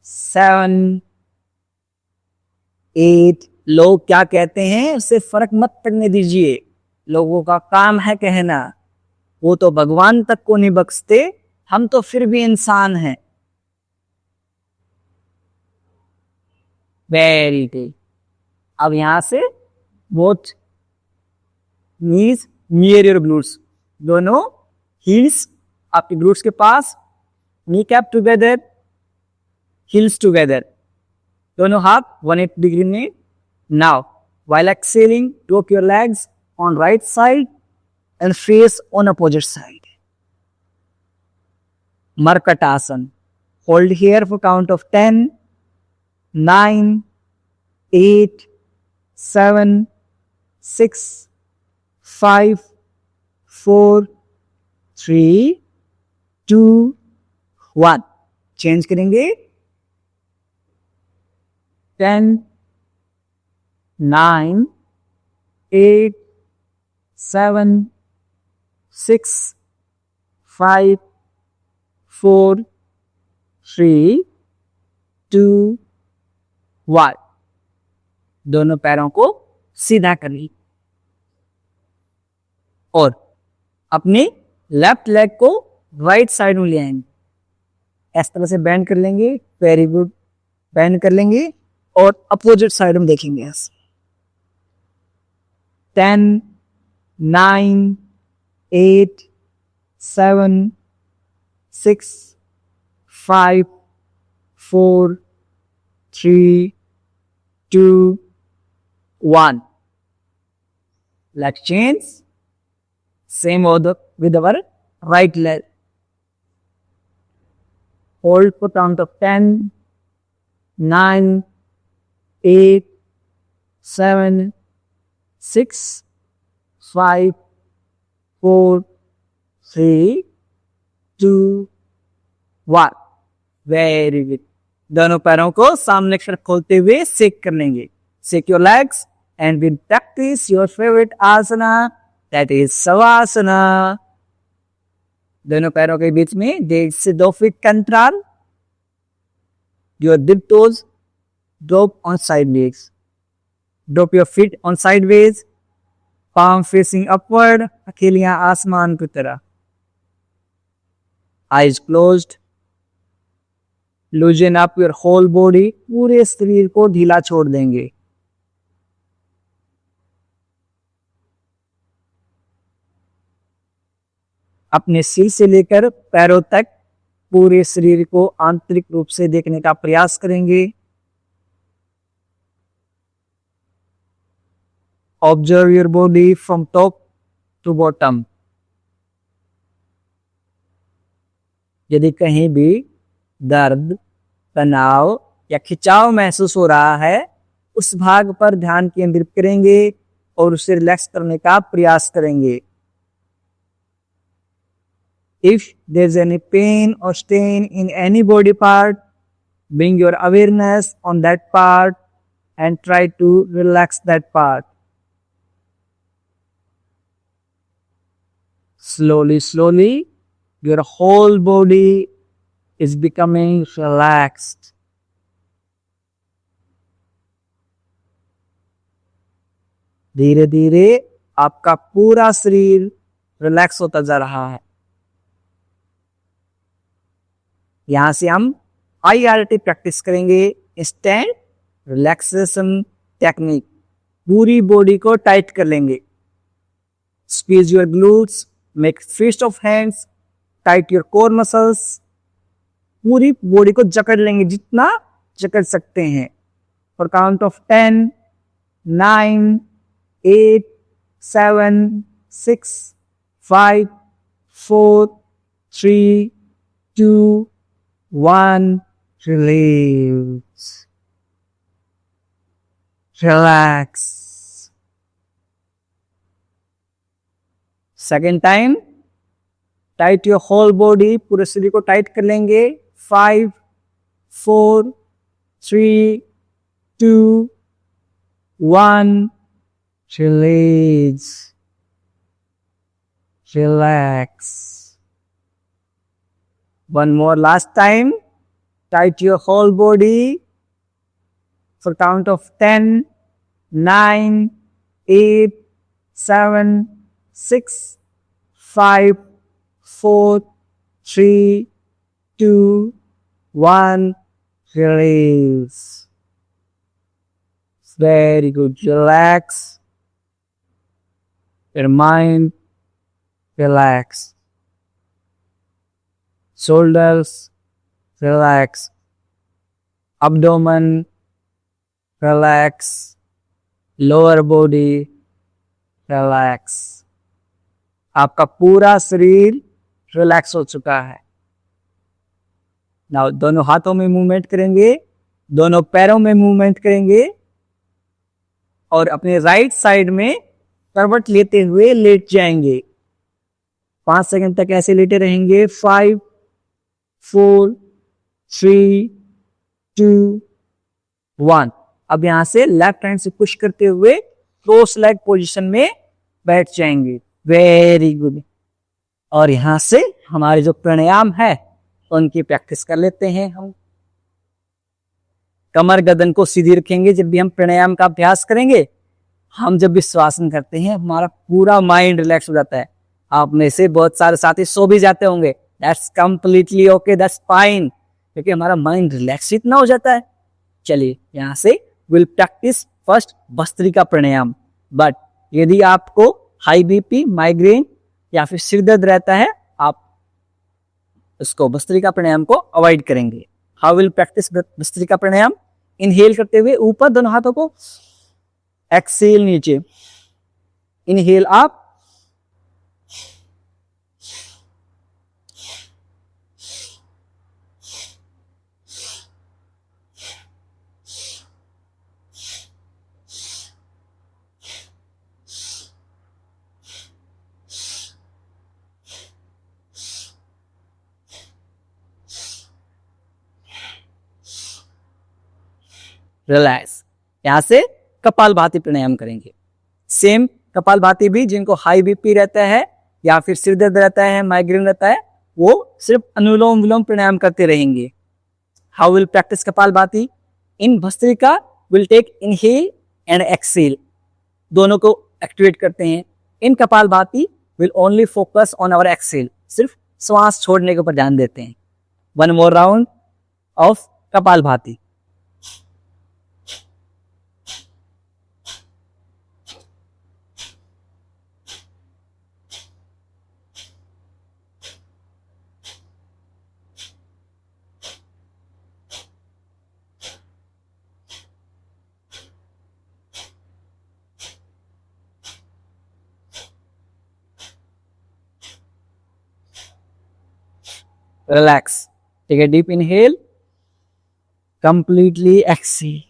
Speaker 1: 7, 8. लोग क्या कहते हैं उससे फर्क मत पड़ने दीजिए. लोगों का काम है कहना. वो तो भगवान तक को नहीं बख्शते, हम तो फिर भी इंसान हैं. Very good. अब यहां से both knees near your glutes. दोनों हील्स आपके ग्लूट्स के पास, knee cap together, heels together. दोनों हाथ 180 डिग्री में. Now, while exhaling, drop your legs on right side and face on opposite side. Markatasana. Hold here for count of 10, 9, 8, 7, 6, 5, 4, 3, 2, 1. Change करेंगे. 10, 9, 8, 7, 6, 5, 4, 3, 2, 1. दोनों पैरों को सीधा कर ली और अपनी लेफ्ट लेग को राइट साइड में ले आएंगे. इस तरह से बैंड कर लेंगे. Very good. बैंड कर लेंगे और अपोजिट साइड में देखेंगे. 10, 9, 8, 7, 6, 5, 4, 3, 2, 1. Let's change. Same with our right leg. Hold for count of 10, 9, 8, 7, 6, 5, 4, 3, 2, 1. Very good. दोनों पैरों को सामने की तरफ खोलते हुए सेक कर लेंगे. Shake your legs and will practice your favourite asana, that is Shavasana. दोनों पैरों के बीच में 1.5 से 2 फीट का अंतराल. Your dip toes drop on side legs. Drop your feet on sideways, palm facing upward, अकेलियां आसमान की तरह. Eyes closed. Loosen up your whole body. पूरे शरीर को ढीला छोड़ देंगे. अपने सिर से लेकर पैरों तक पूरे शरीर को आंतरिक रूप से देखने का प्रयास करेंगे. Observe your body from top to bottom. यदि कहीं भी दर्द, तनाव या खिंचाव महसूस हो रहा है, उस भाग पर ध्यान केंद्रित करेंगे और उसे रिलैक्स करने का प्रयास करेंगे। If there's any pain or strain in any body part, bring your awareness on that part and try to relax that part. Slowly, slowly, your whole body is becoming relaxed. धीरे धीरे आपका पूरा शरीर relax होता जा रहा है। यहां से हम IRT प्रैक्टिस करेंगे, इंस्टेंट रिलैक्सेशन टेक्निक। पूरी बॉडी को टाइट कर लेंगे। Squeeze your glutes, make fist of hands, tight your core muscles. पूरी बॉडी को जकड़ लेंगे जितना जकड़ सकते हैं। For count of 10, 9, 8, 7, 6, 5, 4, 3, 2, 1. Release. Relax. Second time, tight your whole body, पूरे शरीर को टाइट कर लेंगे। 5, 4, 3, 2, 1. Release. Relax. One more last time. Tight your whole body for count of 10, 9, 8, 7, 6, 5, 4, 3, 2, 1. Release. Very good. Relax. Your mind. Relax. Shoulders. Relax. Abdomen. Relax. Lower body. Relax. आपका पूरा शरीर relax हो चुका है। नाउ दोनों हाथों में मूवमेंट करेंगे, दोनों पैरों में मूवमेंट करेंगे और अपने राइट साइड में करवट लेते हुए लेट जाएंगे। 5 सेकंड तक ऐसे लेटे रहेंगे। 5, 4, 3, 2, 1। अब यहां से लेफ्ट हैंड से पुश करते हुए क्रॉस लेग पोजीशन में बैठ जाएंगे। Very good. और यहां से हमारे जो प्राणायाम है उनकी प्रैक्टिस कर लेते हैं। हम कमर गर्दन को सीधी रखेंगे। जब भी हम प्राणायाम का अभ्यास करेंगे, हम जब भी श्वासन करते हैं, हमारा पूरा माइंड रिलैक्स हो जाता है। आप में से बहुत सारे साथी सो भी जाते होंगे। That's completely okay, that's fine, क्योंकि हमारा माइंड रिलैक्स इतना हो जाता है। चलिए यहां से will practice first bhastrika pranayama. But यदि आपको हाई बीपी, माइग्रेन या फिर सिर दर्द रहता है, आप इसको भस्त्रिका प्राणायाम को अवॉइड करेंगे। How will practice bhastrika pranayama? Inhale करते हुए ऊपर दोनों हाथों को, एक्सेल नीचे, इनहेल आप, रिलैक्स। यहां से कपालभाति प्राणायाम करेंगे। सेम कपालभाति भी जिनको हाई बीपी रहता है या फिर सिर दर्द रहता है, माइग्रेन रहता है, वो सिर्फ अनुलोम विलोम प्राणायाम करते रहेंगे। How will practice Kapalbhati? In Bhastrika will take inhale and exhale, दोनों को एक्टिवेट करते हैं। In Kapalbhati will only focus on our exhale, सिर्फ श्वास छोड़ने के ऊपर ध्यान देते हैं। One more round of Kapalbhati. Relax, take a deep inhale, completely exhale.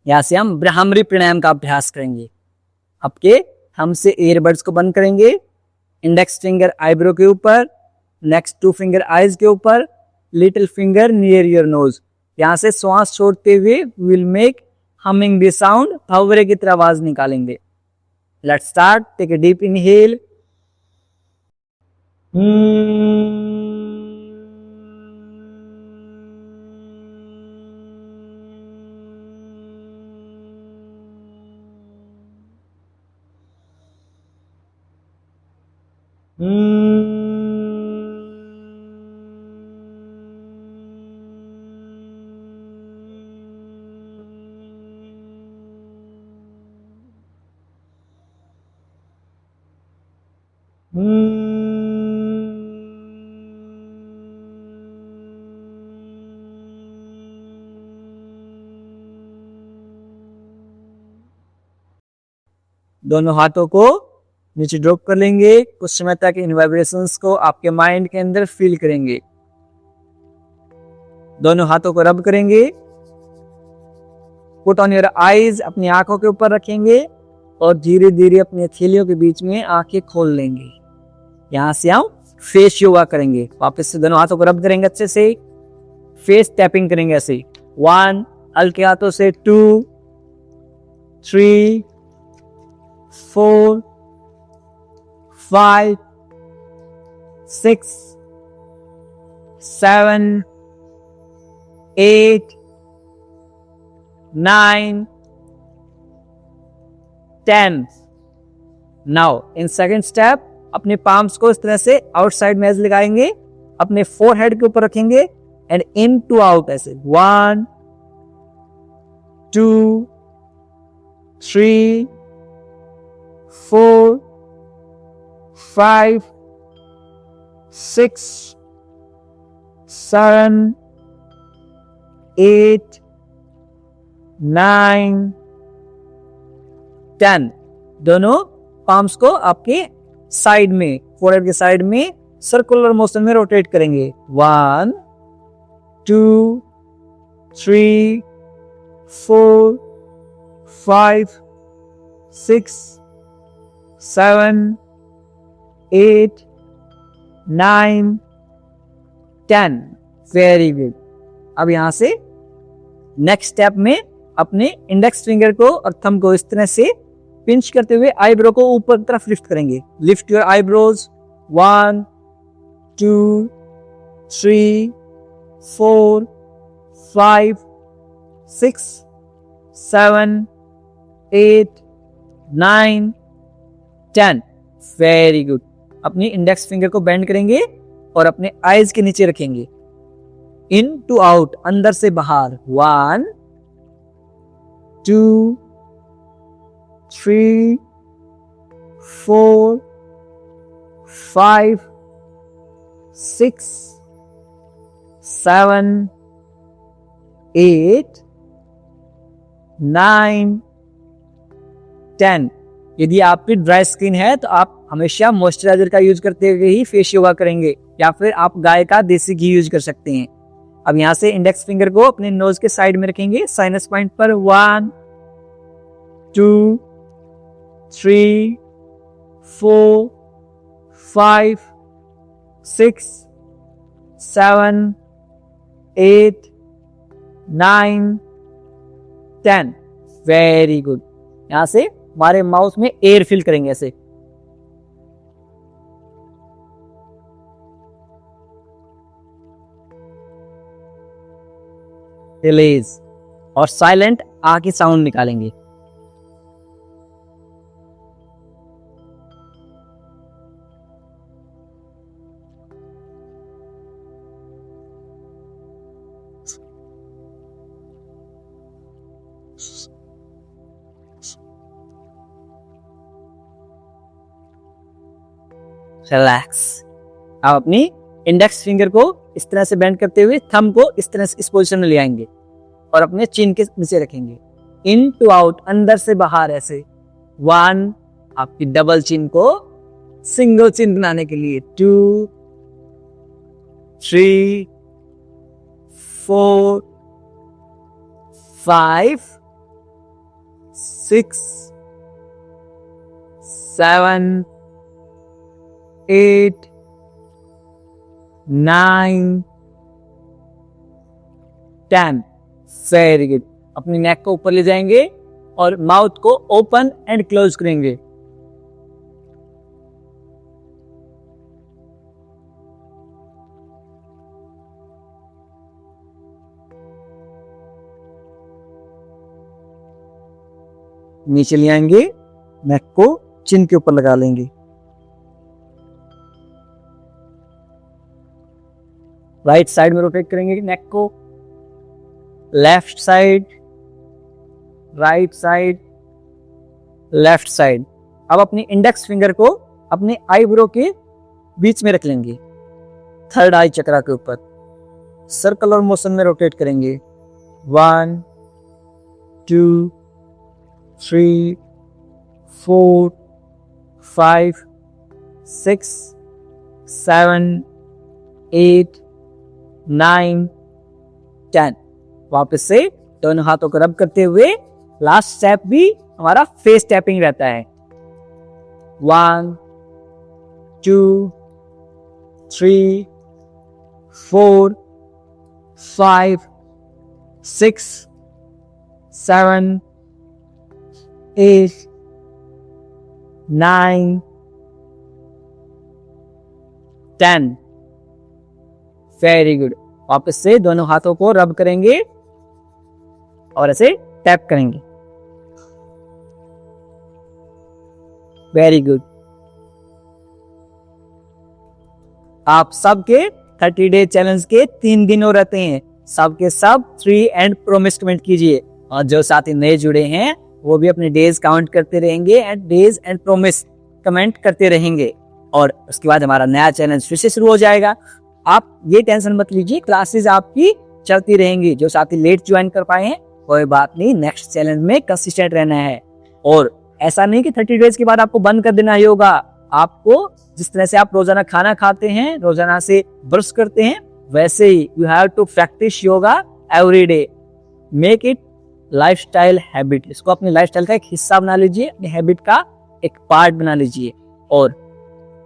Speaker 1: यहां से हम ब्राह्मरी प्राणायाम का अभ्यास करेंगे। आपके हम से ईयरबड्स को बंद करेंगे, इंडेक्स फिंगर आईब्रो के ऊपर, नेक्स्ट 2 फिंगर आईज के ऊपर, little finger near your nose. यहां से श्वास छोड़ते हुए will make humming the sound, भंवरे की तरह आवाज निकालेंगे। Let's start, take a deep inhale, दोनों हाथों को नीचे ड्रॉप कर लेंगे। कुछ समय तक इन वाइब्रेशंस को आपके माइंड के अंदर फील करेंगे। दोनों हाथों को रब करेंगे। पुट ऑन योर आईज, अपनी आंखों के ऊपर रखेंगे और धीरे धीरे अपनी हथेलियों के बीच में आंखें खोल लेंगे। यहां से हम फेस योगा करेंगे। वापस से दोनों हाथों को रब करेंगे अच्छे से, फेस टैपिंग करेंगे ऐसे 1, हल्के हाथों से 2, 3, 4, 5, 6, 7, 8, 9, 10। नाउ इन सेकंड स्टेप अपने पाम्स को इस तरह से आउटसाइड में लगाएंगे, अपने फोरहेड के ऊपर रखेंगे एंड इन टू आउट ऐसे 1, 2, 3, 4, 5, 6, 7, 8, 9, 10। दोनों पाम्स को आपके साइड में, फोरहेड के साइड में सर्कुलर मोशन में रोटेट करेंगे। 1, 2, 3, 4, 5, 6, 7, 8, 9, 10। Very good. अब यहां से नेक्स्ट स्टेप में अपने इंडेक्स फिंगर को और थंब को इस तरह से पिंच करते हुए आईब्रो को ऊपर की तरफ लिफ्ट करेंगे। Lift your eyebrows 1, 2, 3, 4, 5, 6, 7, 8, 9, 10। Very good. अपनी इंडेक्स फिंगर को बेंड करेंगे और अपने आईज के नीचे रखेंगे। इन टू आउट, अंदर से बाहर 1, 2, 3, 4, 5, 6, 7, 8, 9, 10। यदि आपकी ड्राई स्किन है तो आप हमेशा मॉइस्चराइजर का यूज करते हुए ही फेस योगा करेंगे, या फिर आप गाय का देसी घी यूज कर सकते हैं। अब यहां से इंडेक्स फिंगर को अपने नोज के साइड में रखेंगे, साइनस पॉइंट पर 1, 2, 3, 4, 5, 6, 7, 8, 9, 10। Very good. यहां से हमारे माउथ में एयर फिल करेंगे ऐसे। रिलीज और साइलेंट आ की साउंड निकालेंगे। रिलैक्स। आप अपनी इंडेक्स फिंगर को इस तरह से बेंड करते हुए थंब को इस तरह से इस पोजीशन में ले आएंगे और अपने चिन के नीचे रखेंगे। इन टू आउट, अंदर से बाहर ऐसे 1, आपकी डबल चिन को सिंगल चिन बनाने के लिए 2, 3, 4, 5, 6, 7, 8, 9, 10। Very good. अपनी नेक को ऊपर ले जाएंगे और माउथ को ओपन एंड क्लोज करेंगे। नीचे ले आएंगे, नेक को चिन के ऊपर लगा लेंगे। राइट साइड में रोटेट करेंगे नेक को, left side, right side, left side. अब अपनी इंडेक्स फिंगर को अपने आईब्रो के बीच में रख लेंगे, थर्ड आई चक्रा के ऊपर। सर्कुलर मोशन में रोटेट करेंगे। 1, 2, 3, 4, 5, 6, 7, 8, 9, 10। वापस से दोनों हाथों को रब करते हुए लास्ट स्टेप भी हमारा फेस टैपिंग रहता है। 1, 2, 3, 4, 5, 6, 7, 8, 9, 10। Very good. वापस से दोनों हाथों को रब करेंगे और ऐसे टैप करेंगे। Very good. आप सबके 30 डे चैलेंज के 3 दिन और रहते हैं। सबके सब 3 एंड प्रोमिस कमेंट कीजिए, और जो साथी नए जुड़े हैं वो भी अपने डेज काउंट करते रहेंगे and days and promise comment करते रहेंगे, और उसके बाद हमारा नया चैलेंज फिर से शुरू हो जाएगा। आप ये टेंशन मत लीजिए, क्लासेस आपकी चलती रहेंगी। जो साथी लेट ज्वाइन कर पाए हैं कोई बात नहीं, नेक्स्ट चैलेंज में कंसिस्टेंट रहना है। और ऐसा नहीं कि 30 डेज के बाद आपको बंद कर देना योगा। आपको जिस तरह से आप रोजाना खाना खाते हैं, रोजाना से ब्रश करते हैं, वैसे ही you have to practice yoga every day. Make it lifestyle habit. इसको अपनी लाइफस्टाइल का एक हिस्सा बना लीजिए, अपनी हैबिट का एक पार्ट बना लीजिए। और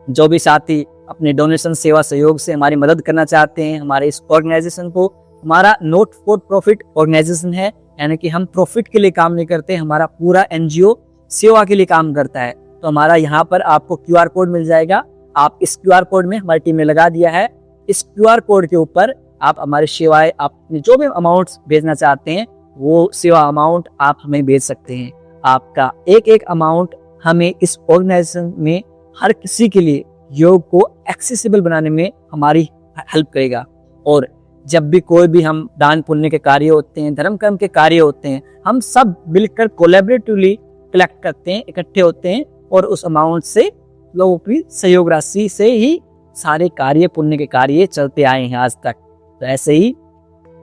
Speaker 1: जो भी साथी अपने डोनेशन सेवा सहयोग से हमारी मदद करना चाहते हैं, हमारे इस ऑर्गेनाइजेशन को, हमारा नॉट फॉर प्रॉफिट ऑर्गेनाइजेशन है, यानी कि हम प्रॉफिट के लिए काम नहीं करते, हमारा पूरा एनजीओ सेवा के लिए काम करता है। तो हमारा यहाँ पर आपको क्यूआर कोड मिल जाएगा। आप इस क्यूआर कोड में हमारी टीम ने लगा दिया है। इस क्यूआर कोड के ऊपर आप हमारी सेवाएं, आपने जो भी अमाउंट्स भेजना चाहते हैं वो सेवा अमाउंट आप हमें भेज सकते हैं। आपका एक एक अमाउंट हमें इस ऑर्गेनाइजेशन में हर किसी के लिए योग को एक्सेसिबल बनाने में हमारी हेल्प करेगा। और जब भी कोई भी हम दान पुण्य के कार्य होते हैं, धर्म कर्म के कार्य होते हैं, हम सब मिलकर कोलैबोरेटिवली कलेक्ट करते हैं, इकट्ठे होते हैं, और उस अमाउंट से लोगों की सहयोग राशि से ही सारे कार्य, पुण्य के कार्य चलते आए हैं आज तक। तो ऐसे ही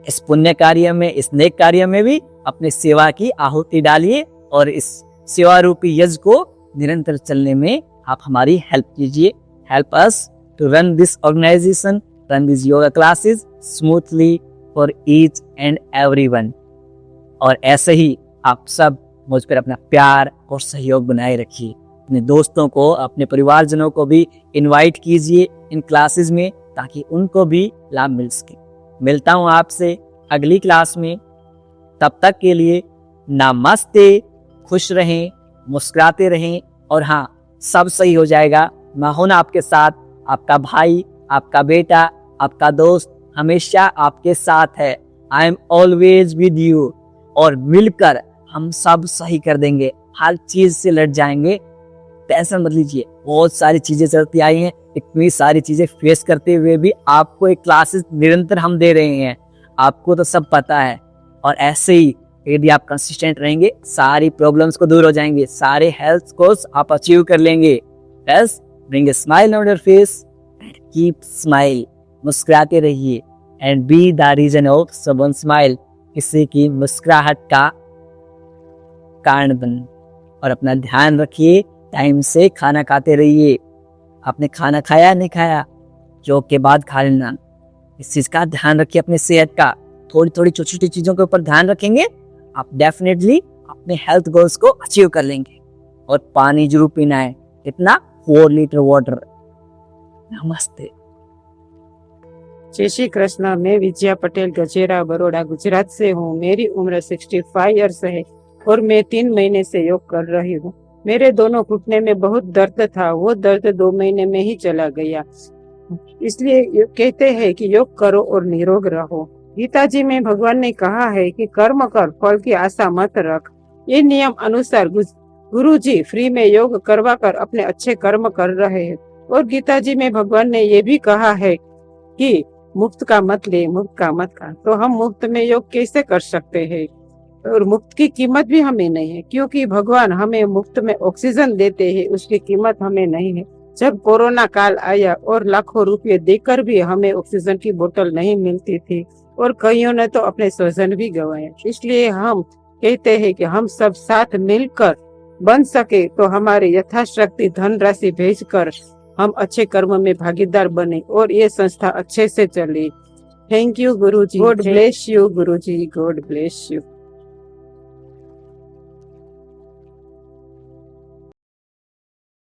Speaker 1: इस पुण्य कार्य में, इस नेक कार्य में भी अपनी सेवा की आहुति डालिए, और इस सेवा रूपी यज्ञ को निरंतर चलने में आप हमारी हेल्प कीजिए। Help us to run this organisation, run this yoga classes smoothly for each and everyone. और ऐसे ही आप सब मुझ पर अपना प्यार और सहयोग बनाए रखिए। अपने दोस्तों को, अपने परिवारजनों को भी इनवाइट कीजिए इन क्लासेस में, ताकि उनको भी लाभ मिल सके। मिलता हूँ आपसे अगली क्लास में। तब तक के लिए नमस्ते। खुश रहें, मुस्कुराते रहें, और हाँ, सब सही हो जाएगा। मैं हूं ना आपके साथ, आपका भाई, आपका बेटा, आपका दोस्त हमेशा आपके साथ है। I am always with you. और मिलकर हम सब सही कर देंगे, हर चीज से लड़ जाएंगे। टेंशन मत लीजिए, बहुत सारी चीजें चलती आई हैं, इतनी सारी चीजें फेस करते हुए भी आपको एक क्लासेस निरंतर हम दे रहे हैं। आपको तो सब पता है। और ऐसे ही यदि आप कंसिस्टेंट रहेंगे, सारी प्रॉब्लम्स को दूर हो जाएंगे, सारे हेल्थ गोल्स आप अचीव कर लेंगे। बस bring a smile on your face and keep smile. मुस्कुराते रहिए and be the reason of someone smile. किसी की मुस्कुराहट का कारण बन। और अपना ध्यान रखिए, टाइम से खाना खाते रहिए। आपने खाना खाया नहीं खाया, जॉब के बाद खा लेना। इस चीज का ध्यान रखिए, अपनी सेहत का थोड़ी थोड़ी छोटी छोटी चीजों के ऊपर ध्यान रखेंगे, आप डेफिनेटली अपने हेल्थ गोल्स को अचीव कर लेंगे। और पानी जरूर पीना है, कितना 4 लीटर वाटर। नमस्ते।
Speaker 2: जय श्री कृष्ण। मैं विजया पटेल गजेरा बड़ौदा गुजरात से हूँ। मेरी उम्र 65 ईयर्स है और मैं 3 महीने से योग कर रही हूँ। मेरे दोनों घुटने में बहुत दर्द था, वो दर्द 2 महीने में ही चला गया। इसलिए कहते हैं कि योग करो और निरोग रहो। गीता जी में भगवान ने कहा है कि कर्म कर, फल की आशा मत रख। ये नियम अनुसार गुरु जी फ्री में योग करवा कर अपने अच्छे कर्म कर रहे हैं। और गीता जी में भगवान ने ये भी कहा है कि मुफ्त का मत ले, मुफ्त का मत खा। तो हम मुफ्त में योग कैसे कर सकते हैं? और मुफ्त की कीमत भी हमें नहीं है, क्योंकि भगवान हमें मुफ्त में ऑक्सीजन देते हैं, उसकी कीमत हमें नहीं है। जब कोरोना काल आया और लाखों रुपए देकर भी हमें ऑक्सीजन की बोतल नहीं मिलती थी और कईयों ने तो अपने स्वजन भी गंवाए। इसलिए हम कहते हैं कि हम सब साथ मिलकर बन सके तो हमारे यथाशक्ति धनराशि भेजकर हम अच्छे कर्म में भागीदार बने और ये संस्था अच्छे से चले। Thank you Guruji. God bless you Guruji. God bless you.